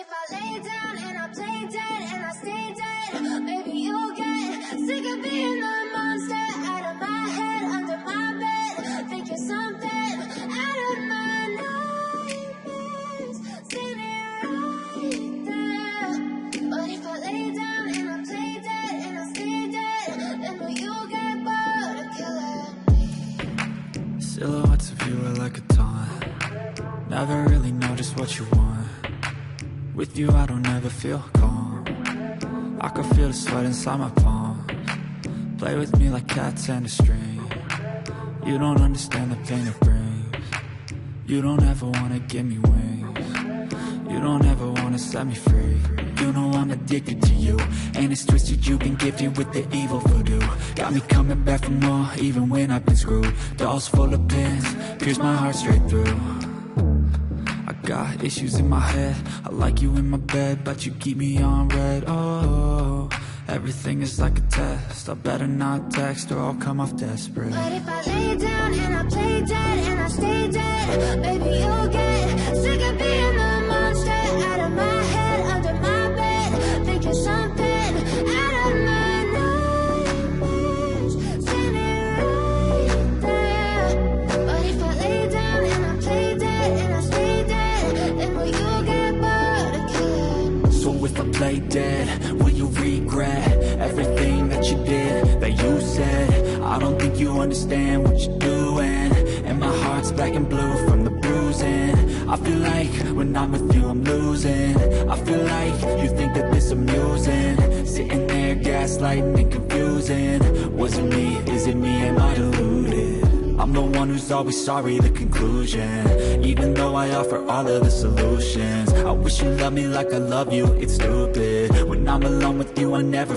if I lay down and I play dead and I stay dead, maybe you'll get sick of being the monster out of my head, under my bed, thinking something out of my nightmares, standing right there. But if I lay down and I play dead and I stay dead, then will you get bored of killing me? Silhouettes of you are like a taunt. Never really know just what you want. With you I don't ever feel calm. I can feel the sweat inside my palms. Play with me like cats and a string. You don't understand the pain it brings. You don't ever wanna give me wings. You don't ever wanna set me free. You know I'm addicted to you, and it's twisted, you've been gifted with the evil voodoo. Got me coming back for more, even when I've been screwed. Dolls full of pins, pierce my heart straight through. I got issues in my head, I like you in my bed, but you keep me on red. Oh, everything is like a test, I better not text or I'll come off desperate. But if I lay down and I play dead and I stay dead, maybe you'll get sick of being the monster out of my head, under my bed, thinking something out of my nightmares, standing right there. But if I lay down and I play dead and I stay dead, then will you get bored of killing me? So if I play dead, will you regret everything that you did, that you said? I don't think you understand what you're doing, and my heart's black and blue from the bruising. I feel like when I'm with you I'm losing. I feel like you think that this amusing, sitting there gaslighting and confusing. Was it me? Is it me? Am I deluded? I'm the one who's always sorry, the conclusion, even though I offer all of the solutions. I wish you loved me like I love you, it's stupid. When I'm alone with you I never